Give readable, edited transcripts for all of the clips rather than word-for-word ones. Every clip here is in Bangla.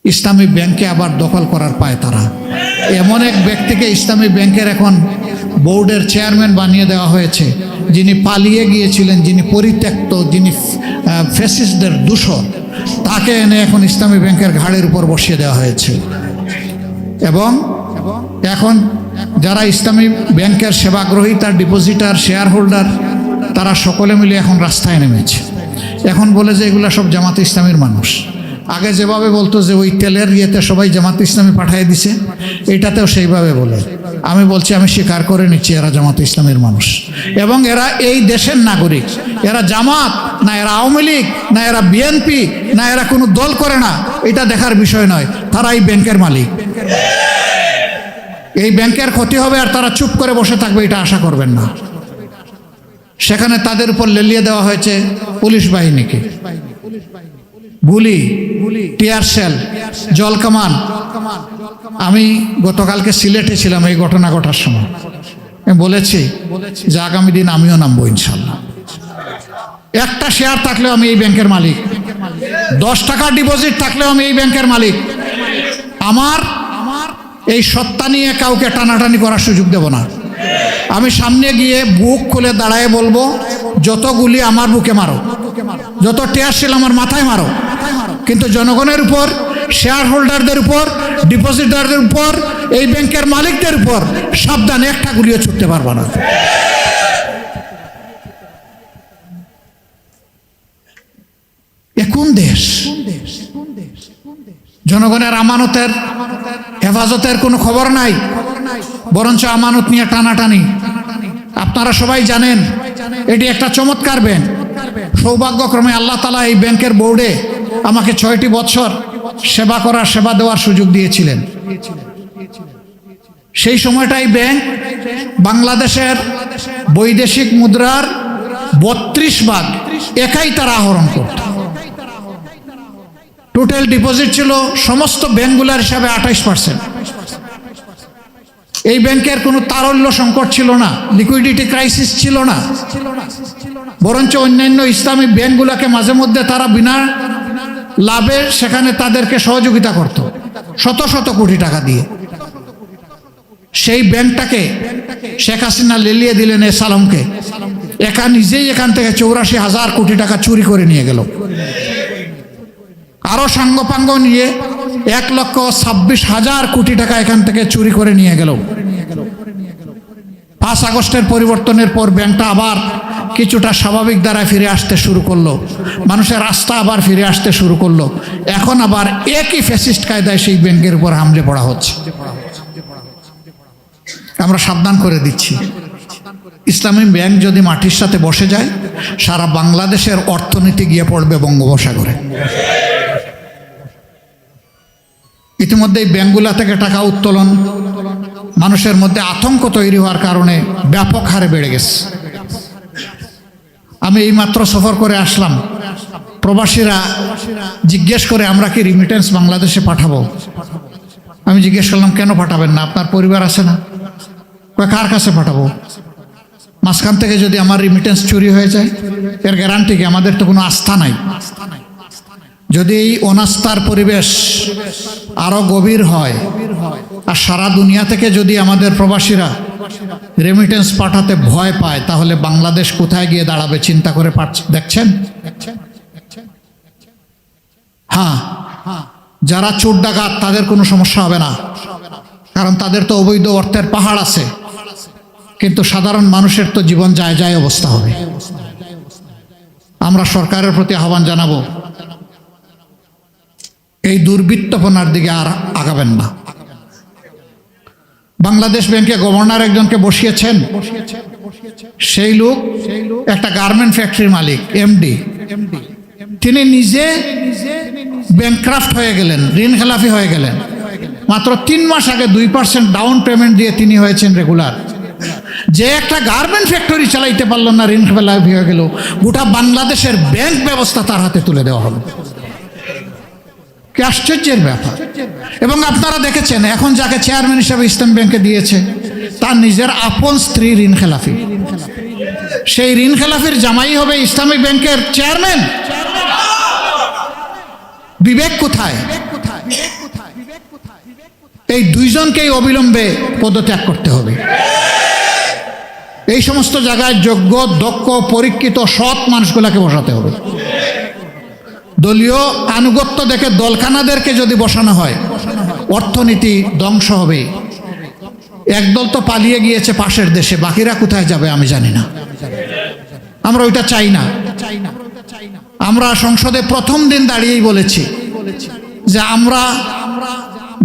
ইসলামী ব্যাংকে আবার দখল করার পায় তারা। এমন এক ব্যক্তিকে ইসলামী ব্যাংকের এখন বোর্ডের চেয়ারম্যান বানিয়ে দেওয়া হয়েছে, যিনি পালিয়ে গিয়েছিলেন, যিনি পরিত্যক্ত, যিনি ফ্যাসিস্টদের দূষর, তাকে এনে এখন ইসলামী ব্যাংকের ঘাড়ের উপর বসিয়ে দেওয়া হয়েছে। এবং এখন যারা ইসলামী ব্যাংকের সেবাগ্রহী, তার ডিপোজিটার, শেয়ার হোল্ডার, তারা সকলে মিলে এখন রাস্তায় নেমেছে। এখন বলে যে এগুলা সব জামাতে ইসলামীর মানুষ। আগে যেভাবে বলতো যে ওই তেলের ইয়েতে সবাই জামাতে ইসলামী পাঠিয়ে দিছে, এটাতেও সেইভাবে বলে। আমি বলছি, আমি স্বীকার করে নিচ্ছি এরা জামাতে ইসলামীর মানুষ, এবং এরা এই দেশের নাগরিক। এরা জামাত না, এরা আওয়ামী লীগ না, এরা বিএনপি না, এরা কোনো দল করে না, এটা দেখার বিষয় নয়। তারা এই ব্যাংকের মালিক। এই ব্যাংকের ক্ষতি হবে আর তারা চুপ করে বসে থাকবে, এটা আশা করবেন না। সেখানে তাদের উপর লেলিয়ে দেওয়া হয়েছে পুলিশ বাহিনীকে, গুলি, টিয়ার শেল, জলকামান। আমি গতকালকে সিলেটে ছিলাম এই ঘটনা ঘটার সময়। আমি বলেছি যে আগামী দিন আমিও নামবো ইনশাল্লাহ। একটা শেয়ার থাকলেও আমি এই ব্যাংকের মালিক, 10 টাকা ডিপোজিট থাকলেও আমি এই ব্যাংকের মালিক। আমার এই সত্তা নিয়ে কাউকে টানাটানি করার সুযোগ দেব না। আমি সামনে গিয়ে বুক খুলে দাঁড়ায় বলবো, যত গুলি আমার বুকে মারো, যত টিয়ার শেল আমার মাথায় মারো, কিন্তু জনগণের উপর, শেয়ার হোল্ডারদের উপর, ডিপোজিটারদের উপর, এই ব্যাংকের মালিকদের উপর সাবধানে একটা গুলিও ছুটতে পারবো না। এ কোন দেশ? জনগণের আমানতের হেফাজতের কোনো খবর নাই, বরঞ্চ আমানত নিয়ে টানাটানি। আপনারা সবাই জানেন এটি একটা চমৎকার ব্যাংক। সৌভাগ্যক্রমে আল্লাহ তাআলা এই ব্যাংকের বোর্ডে আমাকে 6টি বছর সেবা দেওয়ার সুযোগ দিয়েছিলেন। সেই সময়টাই ব্যাংক বাংলাদেশের বৈদেশিক মুদ্রার 32 ভাগ একাই তারা আহরণ করত। টোটাল ডিপোজিট ছিল সমস্ত ব্যাংকগুলোর হিসাবে 28%। এই ব্যাংকের কোনো তারল্য সংকট ছিল না, লিকুইডিটি ক্রাইসিস ছিল না, বরঞ্চ অন্যান্য ইসলামী ব্যাংকগুলোকে মাঝে মধ্যে তারা বিনা লাভে সেখানে তাদেরকে সহযোগিতা করত, শত শত কোটি টাকা দিয়ে। সেই ব্যাংকটাকে শেখ হাসিনা লেলিয়ে দিলেন এ সালামকে। একা নিজেই এখান থেকে 84,000 কোটি টাকা চুরি করে নিয়ে গেল। আরো সাঙ্গপাঙ্গ নিয়ে 1,26,000 কোটি টাকা এখান থেকে চুরি করে নিয়ে গেল। 5 আগস্টের পরিবর্তনের পর ব্যাংকটা আবার কিছুটা স্বাভাবিক ধারায় ফিরে আসতে শুরু করলো, মানুষের আস্থা আবার ফিরে আসতে শুরু করলো। এখন আবার একই ফ্যাসিস্ট কায়দায় সেই ব্যাংকের উপর হামলে পড়া হচ্ছে। আমরা সাবধান করে দিচ্ছি, ইসলামী ব্যাংক যদি মাটির সাথে বসে যায়, সারা বাংলাদেশের অর্থনীতি গিয়ে পড়বে বঙ্গোপসাগরে। ইতিমধ্যে এই ব্যাংকগুলা থেকে টাকা উত্তোলন মানুষের মধ্যে আতঙ্ক তৈরি হওয়ার কারণে ব্যাপক হারে বেড়ে গেছে। আমি এইমাত্র সফর করে আসলাম, প্রবাসীরা জিজ্ঞেস করে আমরা কি রিমিটেন্স বাংলাদেশে পাঠাবো। আমি জিজ্ঞেস করলাম, কেন পাঠাবেন না? আপনার পরিবার আছে না? কার কাছে পাঠাবো? মাঝখান থেকে যদি আমার রিমিটেন্স চুরি হয়ে যায়, এর গ্যারান্টি কি? আমাদের তো কোনো আস্থা নাই। যদি এই অনাস্থার পরিবেশ আরো গভীর হয় আর সারা দুনিয়া থেকে যদি আমাদের প্রবাসীরা রেমিটেন্স পাঠাতে ভয় পায়, তাহলে বাংলাদেশ কোথায় গিয়ে দাঁড়াবে চিন্তা করে দেখছেন? হ্যাঁ, যারা চোর ডাকাত তাদের কোনো সমস্যা হবে না, কারণ তাদের তো অবৈধ অর্থের পাহাড় আছে, কিন্তু সাধারণ মানুষের তো জীবন যায় যায় অবস্থা হবে। আমরা সরকারের প্রতি আহ্বান জানাবো, এই দুর্বৃত্তপনার দিকে আর আগাবেন না। বাংলাদেশ ব্যাংকে গভর্নর একজনকে বসিয়েছেন, সেই লোক একটা গার্মেন্ট ফ্যাক্টরির মালিক, এমডি। তিনি নিজে ব্যাংক্রাফট হয়ে গেলেন, ঋণ খেলাফি হয়ে গেলেন। মাত্র 3 মাস আগে 2% ডাউন পেমেন্ট দিয়ে তিনি হয়েছেন রেগুলার। যে একটা গার্মেন্ট ফ্যাক্টরি চালাইতে পারল না, ঋণ খেলাফি হয়ে গেল, গোটা বাংলাদেশের ব্যাংক ব্যবস্থা তার হাতে তুলে দেওয়া হলো। কি আশ্চর্যের ব্যাপার! এবং আপনারা দেখেছেন, এখন যাকে চেয়ারম্যান হিসেবে ইসলাম ব্যাংকে দিয়েছে, তার নিজের আপন স্ত্রী ঋণ খেলাফি। সেই ঋণ খেলাফির জামাই হবে ইসলামী ব্যাংকের চেয়ারম্যান। বিবেক কোথায়? এই দুইজনকেই অবিলম্বে পদত্যাগ করতে হবে। এই সমস্ত জায়গায় যোগ্য, দক্ষ, পরীক্ষিত, সৎ মানুষগুলাকে বসাতে হবে। দলীয় আনুগত্য দেখে দলখানাদেরকে যদি বসানো হয়, অর্থনীতি ধ্বংস হবে। একদল তো পালিয়ে গিয়েছে পাশের দেশে, বাকিরা কোথায় যাবে আমি জানি না। আমরা ওইটা চাই না। আমরা সংসদে প্রথম দিন দাঁড়িয়েই বলেছি যে আমরা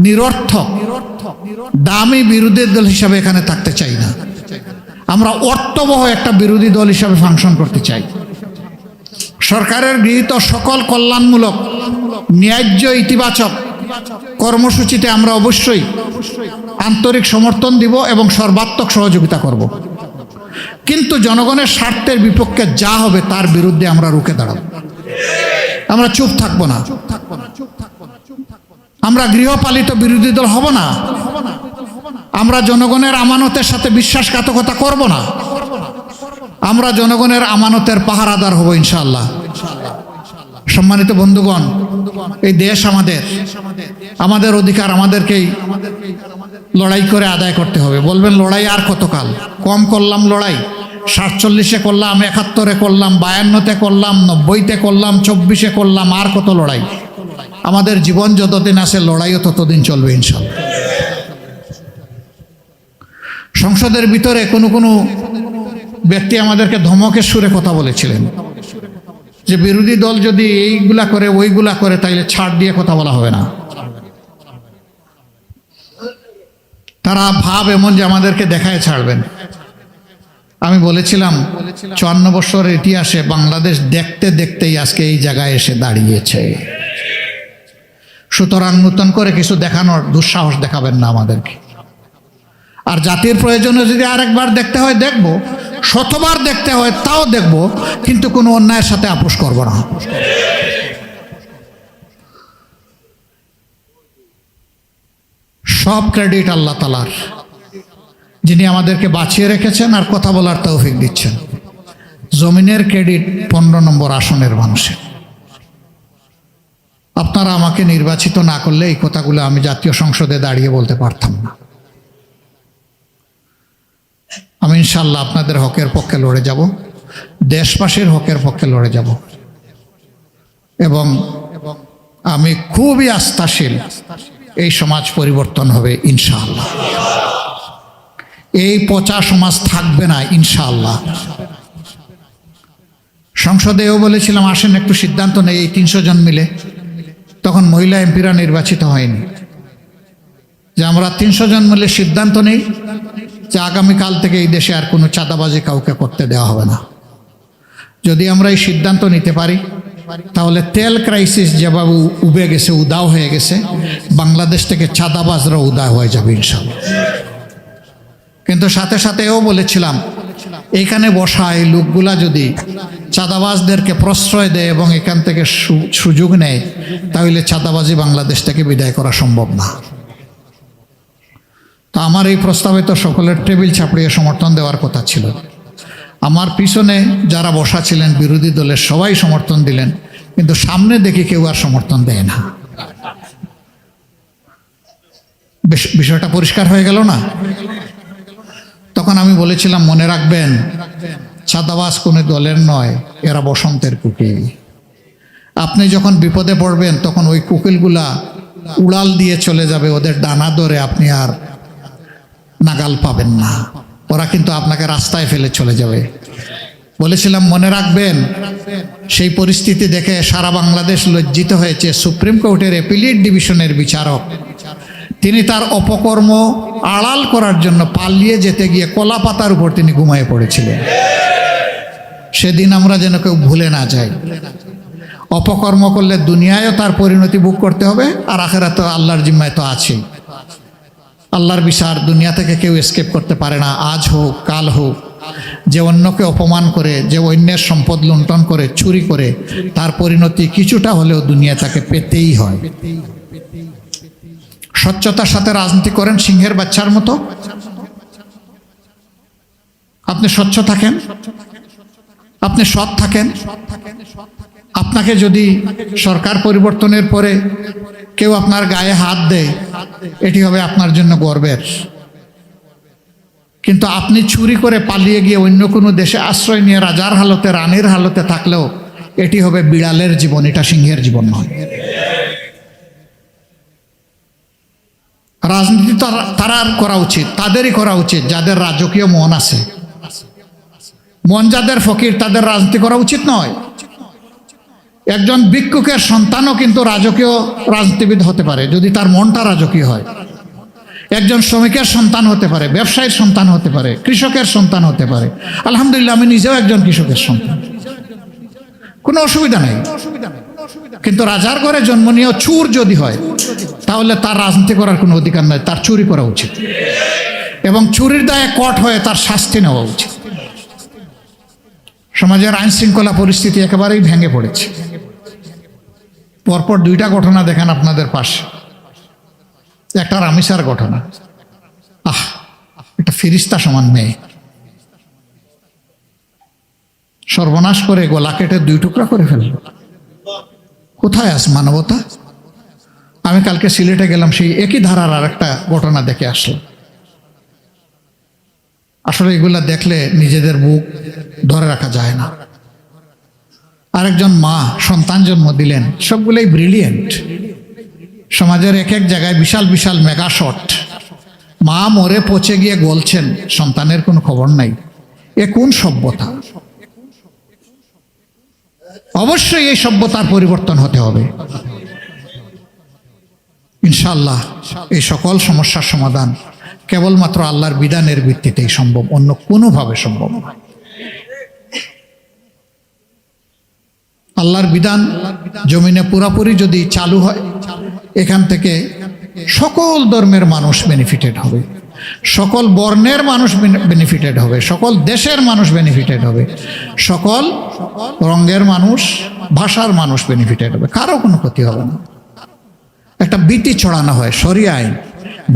নিরর্থক দামি বিরোধী দল হিসাবে এখানে থাকতে চাই না। আমরা অর্থবহ একটা বিরোধী দল হিসাবে ফাংশন করতে চাই। সরকারের গৃহীত সকল কল্যাণমূলক, ন্যায্য, ইতিবাচক কর্মসূচিতে আমরা অবশ্যই আন্তরিক সমর্থন দিব এবং সর্বাত্মক সহযোগিতা করব। কিন্তু জনগণের স্বার্থের বিপক্ষে যা হবে তার বিরুদ্ধে আমরা রুখে দাঁড়াবো। আমরা চুপ থাকবো না। আমরা গৃহপালিত বিরোধী দল হব না। আমরা জনগণের আমানতের সাথে বিশ্বাসঘাতকতা করব না। আমরা জনগণের আমানতের পাহারাদার হব ইনশাআল্লাহ। সম্মানিত বন্ধুগণ, এই দেশ আমাদের অধিকার আমাদেরকেই লড়াই করে আদায় করতে হবে। বলবেন লড়াই আর কতকাল? কম করলাম লড়াই, 47-এ করলাম, 71-এ করলাম, 52-তে করলাম, 90-তে করলাম, 24-এ করলাম, আর কত লড়াই? আমাদের জীবন যতদিন আছে লড়াইও ততদিন চলবে ইনশাআল্লাহ। সংসদের ভিতরে কোনো ব্যক্তি আমাদেরকে ধমকের সুরে কথা বলেছিলেন যে বিরোধী দল যদি এইগুলা করে ওইগুলা করে তাইলে ছাড় দিয়ে কথা বলা হবে না। তারা ভাব এমন যে আমাদেরকে দেখায় ছাড়বেন। আমি বলেছিলাম 54 বছরের ইতিহাসে বাংলাদেশ দেখতে দেখতেই আজকে এই জায়গায় এসে দাঁড়িয়েছে। সুতরাং নতুন করে কিছু দেখানোর দুঃসাহস দেখাবেন না আমাদেরকে। আর জাতির প্রয়োজনে যদি আরেকবার দেখতে হয় দেখব, শতবার দেখতে হয় তাও দেখব, কিন্তু কোনো অন্যায়ের সাথে আপোষ করব না। সব ক্রেডিট আল্লাহ তাআলার, যিনি আমাদেরকে বাঁচিয়ে রেখেছেন আর কথা বলার তৌফিক দিচ্ছেন। জমিনের ক্রেডিট 15 নম্বর আসনের মানুষের। আপনারা আমাকে নির্বাচিত না করলে এই কথাগুলো আমি জাতীয় সংসদে দাঁড়িয়ে বলতে পারতাম না। আমি ইনশাআল্লাহ আপনাদের হকের পক্ষে লড়ে যাব, দেশবাসীর হকের পক্ষে লড়ে যাব এবং আমি খুবই আস্থাশীল এই সমাজ পরিবর্তন হবে ইনশাআল্লাহ। এই পচা সমাজ থাকবে না ইনশাআল্লাহ। সংসদেও বলেছিলাম আসেন একটু সিদ্ধান্ত নেই, এই 300 জন মিলে। তখন মহিলা এমপিরা নির্বাচিত হয়নি, যে আমরা 300 জন মিলে সিদ্ধান্ত নেই যে আগামীকাল থেকে এই দেশে আর কোনো চাঁদাবাজি কাউকে করতে দেওয়া হবে না। যদি আমরা এই সিদ্ধান্ত নিতে পারি তাহলে তেল ক্রাইসিস যেভাবে উবে গেছে, উদাও হয়ে গেছে, বাংলাদেশ থেকে চাঁদাবাজরা উদাও হয়ে যাবে ইনশাআল্লাহ। কিন্তু সাথে সাথে এও বলেছিলাম এইখানে বসা এই লোকগুলা যদি চাঁদাবাজদেরকে প্রশ্রয় দেয় এবং এখান থেকে সুযোগ নেয় তাহলে চাঁদাবাজি বাংলাদেশ থেকে বিদায় করা সম্ভব না। তো আমার এই প্রস্তাবে তো সকলের টেবিল চাপড়িয়ে সমর্থন দেওয়ার কথা ছিল। আমার পিছনে যারা বসা ছিলেন বিরোধী দলের সবাই সমর্থন দিলেন, কিন্তু সামনে দেখি কেউ আর সমর্থন দেয় না। বিষয়টা পরিষ্কার হয়ে গেল না? তখন আমি বলেছিলাম মনে রাখবেন, চাঁদাবাজ কোনো দলের নয়, এরা বসন্তের কুকিল। আপনি যখন বিপদে পড়বেন তখন ওই কুকিলগুলা উড়াল দিয়ে চলে যাবে, ওদের ডানা ধরে আপনি আর নাগাল পাবেন না। ওরা কিন্তু আপনাকে রাস্তায় ফেলে চলে যাবে। বলেছিলাম মনে রাখবেন, সেই পরিস্থিতি দেখে সারা বাংলাদেশ লজ্জিত হয়েছে। সুপ্রিম কোর্টের অ্যাপিলেট ডিভিশনের বিচারক তিনি তার অপকর্ম আড়াল করার জন্য পালিয়ে যেতে গিয়ে কলা পাতার উপর তিনি ঘুমিয়ে পড়েছিলেন। সেদিন আমরা যেন কেউ ভুলে না যাই। অপকর্ম করলে দুনিয়ায়ও তার পরিণতি ভোগ করতে হবে, আর আখিরাতে আল্লাহর জিম্মায় তো আছেই। আল্লাহর বিচার দুনিয়া থেকে কেউ এসকেপ করতে পারে না। আজ হোক কাল হোক, যে অন্যকে অপমান করে, যে অন্যের সম্পদ লুণ্ঠন করে, চুরি করে, তার পরিণতি কিছুটা হলেও দুনিয়া তাকে পেতেই হয়। স্বচ্ছতার সাথে রাজনীতি করেন সিংহের বাচ্চার মতো। আপনি স্বচ্ছ থাকেন, আপনি সৎ থাকেন। আপনাকে যদি সরকার পরিবর্তনের পরে কেউ আপনার গায়ে হাত দেয়, এটি হবে আপনার জন্য গর্বের। কিন্তু আপনি চুরি করে পালিয়ে গিয়ে অন্য কোনো দেশে আশ্রয় নিয়ে রাজার হালতে, রানীর হালতে থাকলেও এটি হবে বিড়ালের জীবন, এটা সিংহের জীবন নয়। রাজনীতি তারার করা উচিত, তাদেরই করা উচিত যাদের রাজকীয় মন আছে। মন যাদের ফকির, তাদের রাজনীতি করা উচিত নয়। একজন ভিক্ষুকের সন্তানও কিন্তু রাজকীয় রাজনীতিবিদ হতে পারে যদি তার মনটা রাজকীয় হয়। একজন শ্রমিকের সন্তান হতে পারে, ব্যবসায়ীর সন্তান হতে পারে, কৃষকের সন্তান হতে পারে। আলহামদুলিল্লাহ, আমি নিজেও একজন কৃষকের সন্তান, কোনো অসুবিধা নেই। কিন্তু রাজার ঘরে জন্ম নিয়েও চুর যদি হয়, তাহলে তার রাজনীতি করার কোনো অধিকার নাই, তার চুরি করা উচিত এবং চুরির দায়ে কট হয়ে তার শাস্তি নেওয়া উচিত। সমাজের আইন শৃঙ্খলা পরিস্থিতি একেবারেই ভেঙে পড়েছে। পরপর দুইটা ঘটনা দেখেন আপনাদের পাশে। একটা রামিসার ঘটনা, এটা ফিরিস্তা সমান মেয়ে, সর্বনাশ করে গলা কেটে 2 টুকরা করে ফেলল। কোথায় আস মানবতা? আমি কালকে সিলেটে গেলাম, সেই একই ধারার আর একটা ঘটনা দেখে আসলাম। আসলে এগুলা দেখলে নিজেদের বুক ধরে রাখা যায় না। আরেকজন মা সন্তান জন্ম দিলেন, সবগুলোই ব্রিলিয়েন্ট। সমাজের এক এক জায়গায় বিশাল বিশাল মেগা শট। মা মরে পচে গিয়ে গলছেন, সন্তানের কোনো খবর নাই। এ কোন সভ্যতা? অবশ্যই এই সভ্যতার পরিবর্তন হতে হবে ইনশাআল্লাহ। এই সকল সমস্যার সমাধান কেবলমাত্র আল্লাহর বিধানের ভিত্তিতেই সম্ভব, অন্য কোনোভাবে সম্ভব নয়। আল্লাহর বিধান জমিনে পুরাপুরি যদি চালু হয়, এখান থেকে সকল ধর্মের মানুষ বেনিফিটেড হবে, সকল বর্ণের মানুষ বেনিফিটেড হবে, সকল দেশের মানুষ বেনিফিটেড হবে, সকল রঙের মানুষ, ভাষার মানুষ বেনিফিটেড হবে, কারো কোনো ক্ষতি হবে না। একটা বিটি ছড়ানো হয় শরিয়া আইন,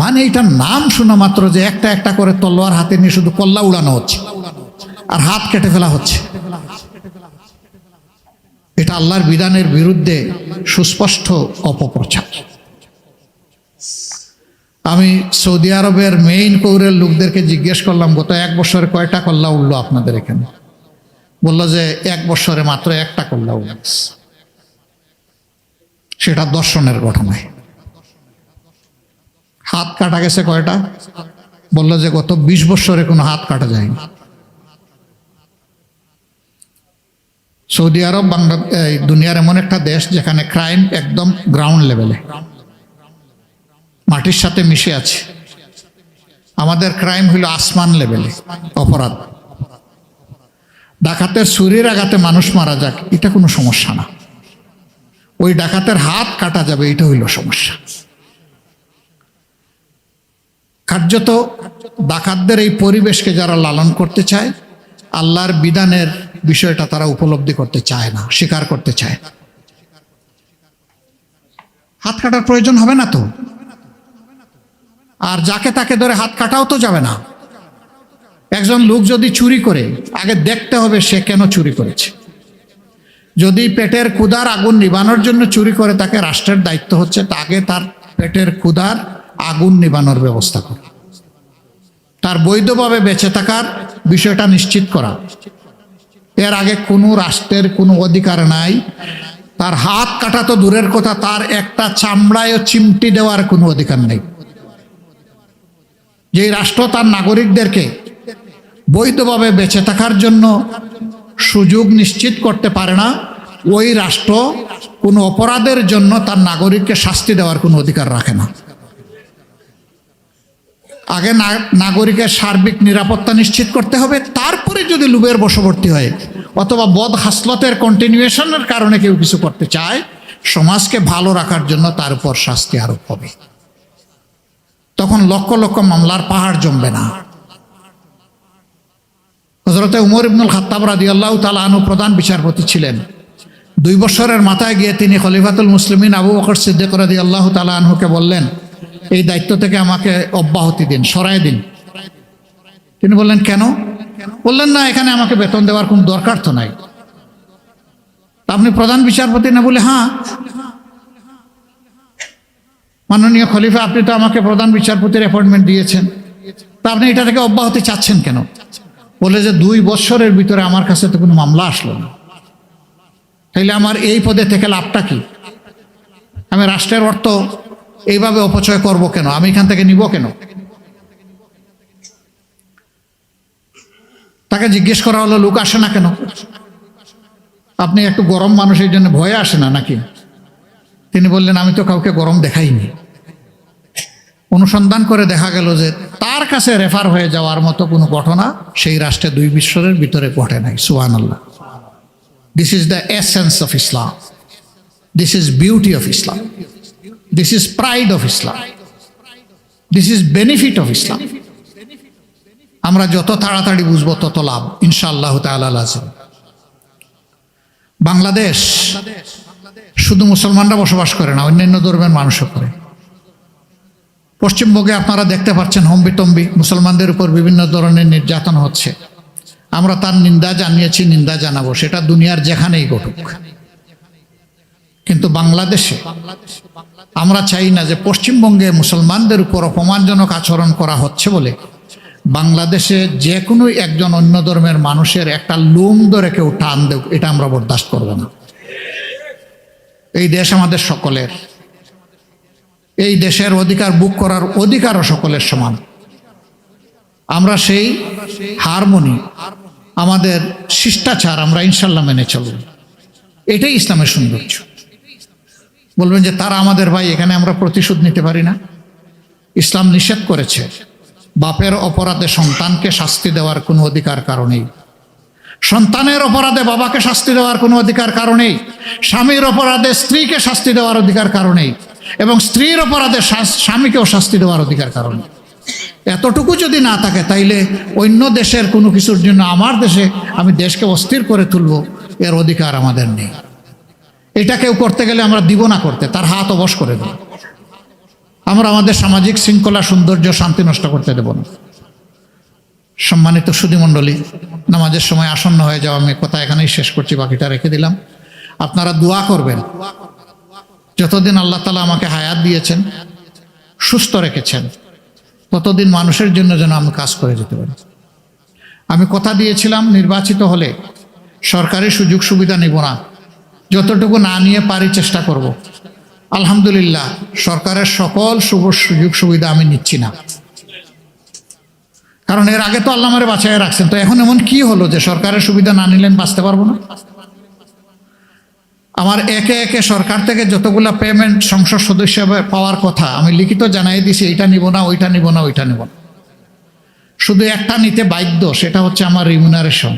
মানে এইটার নাম শোনা মাত্র যে একটা একটা করে তলোয়ার হাতে নিয়ে শুধু কল্লা উড়ানো হচ্ছে আর হাত কেটে ফেলা হচ্ছে। এটা আল্লাহর বিধানের বিরুদ্ধে সুস্পষ্ট অপপ্রচার। আমি সৌদি আরবের মেইন কৌরের লোকদেরকে জিজ্ঞেস করলাম, গত 1 বছরে কয়টা কল্লা উঠলো আপনাদের এখানে? বললো যে 1 বছরে মাত্র 1টা কল্লা উঠল, সেটা দর্শনের ঘটনায়। হাত কাটা গেছে কয়টা? বললো যে গত 20 বছরে কোনো হাত কাটা যায়নি। সৌদি আরব দুনিয়ার এমন একটা দেশ যেখানে ক্রাইম একদম গ্রাউন্ড লেভেলে, মাটির সাথে মিশে আছে। আমাদের ক্রাইম হইল আসমান লেভেলে অপরাধ। ডাকাতের ছুরির আঘাতে মানুষ মারা যাক, এটা কোনো সমস্যা না। ওই ডাকাতের হাত কাটা যাবে, এটা হইল সমস্যা। কার্যত ডাকাতদের এই পরিবেশকে যারা লালন করতে চায়, আল্লাহর বিধানের বিষয়টা তারা উপলব্ধি করতে চায় না, স্বীকার করতে চায় না। হাত কাটার প্রয়োজন হবে না তো, আর যাকে তাকে ধরে হাত কাটাও তো যাবে না। একজন লোক যদি চুরি করে, আগে দেখতে হবে সে কেন চুরি করেছে। যদি পেটের ক্ষুধার আগুন নিবানোর জন্য চুরি করে, তাকে রাষ্ট্রের দায়িত্ব হচ্ছে আগে তার পেটের ক্ষুধার আগুন নিবানোর ব্যবস্থা করা, তার বৈধভাবে বেঁচে থাকার বিষয়টা নিশ্চিত করা। এর আগে কোনো রাষ্ট্রের কোনো অধিকার নাই তার হাত কাটা তো দূরের কথা, তার একটা চামড়ায়ও চিমটি দেওয়ার কোনো অধিকার নেই। যে রাষ্ট্র তার নাগরিকদেরকে বৈধভাবে বেঁচে থাকার জন্য সুযোগ নিশ্চিত করতে পারে না, ওই রাষ্ট্র কোনো অপরাধের জন্য তার নাগরিককে শাস্তি দেওয়ার কোনো অধিকার রাখে না। আগে নাগরিকের সার্বিক নিরাপত্তা নিশ্চিত করতে হবে, তারপরে যদি লোভের বশবর্তী হয় অথবা বদ হাসলতের কন্টিনিউশনের কারণে কেউ কিছু করতে চায়, সমাজকে ভালো রাখার জন্য তার উপর শাস্তি আরোপ হবে। তখন লক্ষ লক্ষ মামলার পাহাড় জমবে না। হযরতে উমর ইবনুল খাত্তাব রাদিয়াল্লাহু তাআলা আনহু প্রধান বিচারপতি ছিলেন। 2 বছরের মাথায় গিয়ে তিনি খলিফাতুল মুসলিমিন আবু বকর সিদ্দিক রাদিয়াল্লাহু তাআলা আনহুকে বললেন, এই দায়িত্ব থেকে আমাকে অব্যাহতি দিন, সরায় দিন। তিনি বললেন, কেন? বললেন, না, এখানে আমাকে বেতন দেওয়ার কোনো দরকার তো নাই। আপনি প্রধান বিচারপতি না? বলে, হ্যাঁ। মাননীয় খলিফা, আপনি তো আমাকে প্রধান বিচারপতির অ্যাপয়েন্টমেন্ট দিয়েছেন, তা আপনি এটা থেকে অব্যাহতি চাচ্ছেন কেন? বলে যে 2 বছরের ভিতরে আমার কাছে তো কোনো মামলা আসলো না, তাইলে আমার এই পদে থেকে লাভটা কি? আমি রাষ্ট্রের অর্থ এইভাবে অপচয় করব কেন? আমি এখান থেকে নিব কেন? তাকে জিজ্ঞেস করা হলো, লোক আসে না কেন? আপনি একটু গরম মানুষ, এই জন্য ভয়ে আসে না নাকি? তিনি বললেন, আমি তো কাউকে গরম দেখাইনি। অনুসন্ধান করে দেখা গেল যে তার কাছে রেফার হয়ে যাওয়ার মতো কোনো ঘটনা সেই রাষ্ট্রে 2 বছরের ভিতরে ঘটে নাই। সুবহানাল্লাহ। This is the essence of Islam, this is beauty of Islam, this is pride of Islam, this is benefit of Islam. আমরা যত তাড়াতাড়ি বুঝবো তত লাভ ইনশাআল্লাহ তাআলা। বাংলাদেশ শুধু মুসলমানরা বসবাস করে না, অন্যান্য ধর্মের মানুষও করে। পশ্চিমবঙ্গে আপনারা দেখতে পাচ্ছেন হম্বিতম্বি মুসলমানদের উপর বিভিন্ন ধরনের নির্যাতন হচ্ছে। আমরা তার নিন্দা জানিয়েছি, নিন্দা জানাবো, সেটা দুনিয়ার যেখানেই ঘটুক। কিন্তু বাংলাদেশে আমরা চাই না যে পশ্চিমবঙ্গে মুসলমানদের উপর অপমানজনক আচরণ করা হচ্ছে বলে বাংলাদেশে যে কোনো একজন অন্য ধর্মের মানুষের একটা লোম ধরে কেউ টান দেব, এটা আমরা বরদাস্ত করব না। এই দেশ আমাদের সকলের, এই দেশের অধিকার বুক করার অধিকারও সকলের সমান। আমরা সেই হারমোনি, আমাদের শিষ্টাচার আমরা ইনশাল্লাহ মেনে চলব, এটাই ইসলামের সৌন্দর্য। বলবেন যে তারা আমাদের ভাই, এখানে আমরা প্রতিশোধ নিতে পারি না। ইসলাম নিষেধ করেছে বাপের অপরাধে সন্তানকে শাস্তি দেওয়ার কোনো অধিকার কারণেই, সন্তানের অপরাধে বাবাকে শাস্তি দেওয়ার কোনো অধিকার কারণেই, স্বামীর অপরাধে স্ত্রীকে শাস্তি দেওয়ার অধিকার কারণেই, এবং স্ত্রীর অপরাধে স্বামীকেও শাস্তি দেওয়ার অধিকার কারণে। এতটুকু যদি না থাকে তাইলে অন্য দেশের কোনো কিছুর জন্য আমার দেশে আমি দেশকে অস্থির করে তুলব, এর অধিকার আমাদের নেই। এটা কেউ করতে গেলে আমরা দিব না করতে, তার হাত অবশ করে দেব। আমরা আমাদের সামাজিক শৃঙ্খলা, সৌন্দর্য, শান্তি নষ্ট করতে দেব না। সম্মানিত সুধীমণ্ডলী, নামাজের সময় আসন্ন হয়ে যাওয়া, আমি কথা এখানেই শেষ করছি, বাকিটা রেখে দিলাম। আপনারা দোয়া করবেন, যতদিন আল্লাহ তাআলা আমাকে হায়াত দিয়েছেন, সুস্থ রেখেছেন, ততদিন মানুষের জন্য যেন আমি কাজ করে যেতে পারি। আমি কথা দিয়েছিলাম নির্বাচিত হলে সরকারি সুযোগ সুবিধা নিব না, যতটুকু না নিয়ে পারি চেষ্টা করব। আলহামদুলিল্লাহ, সরকারের সকল সুযোগ সুবিধা আমি নিচ্ছি না, কারণ এর আগে তো আল্লাহ আমারে বাঁচায় রাখছেন। তো এখন এমন কি হলো যে সরকারের সুবিধা না নিলেন বাঁচতে পারবো না? আমার একে একে সরকার থেকে যতগুলা পেমেন্ট সংসদ সদস্য পাওয়ার কথা আমি লিখিত জানাই দিছি, এইটা নিব না, ওইটা নিব না, ওইটা নিব না। শুধু একটা নিতে বাধ্য, সেটা হচ্ছে আমার রিমুনারেশন,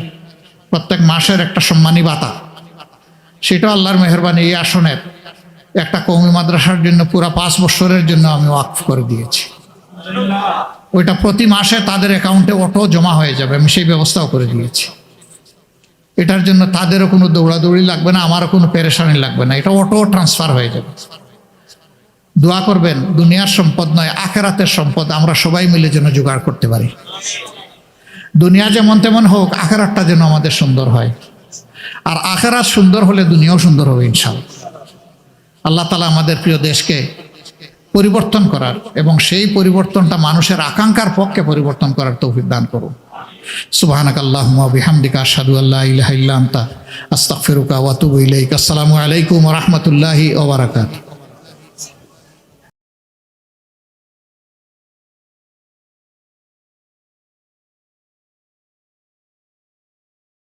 প্রত্যেক মাসের একটা সম্মানী ভাতা। সেটা আল্লাহর মেহেরবানি এই আসনের একটা কওমি মাদ্রাসার জন্য পুরা 5 বছরের জন্য আমি ওয়াকফ করে দিয়েছি। ওইটা প্রতি মাসে তাদের অ্যাকাউন্টে অটো জমা হয়ে যাবে, আমি সেই ব্যবস্থাও করে দিয়েছি। এটার জন্য তাদেরও কোনো দৌড়াদৌড়ি লাগবে না, আমারও কোনো পেরেশানি লাগবে না, এটা অটো ট্রান্সফার হয়ে যাবে। দোয়া করবেন, দুনিয়ার সম্পদ নয় আখিরাতের সম্পদ আমরা সবাই মিলে যেন জোগাড় করতে পারি। দুনিয়া যেমন তেমন হোক, আখিরাতটা যেন আমাদের সুন্দর হয়, আর আখিরাত সুন্দর হলে দুনিয়াও সুন্দর হবে ইনশাআল্লাহ। আল্লাহ তাআলা আমাদের প্রিয় দেশকে পরিবর্তন করার এবং সেই পরিবর্তনটা মানুষের আকাঙ্ক্ষার পক্ষে পরিবর্তন করার তৌফিক দান করুন। সুবহানাকাল্লাহুম্মা ওয়া বিহামদিকা আশহাদু আল্লা ইলাহা ইল্লা আনতা আস্তাগফিরুকা ওয়া আতুবু ইলাইক। আসসালামু আলাইকুম ওয়া রাহমাতুল্লাহি ওয়া বারাকাতুহু।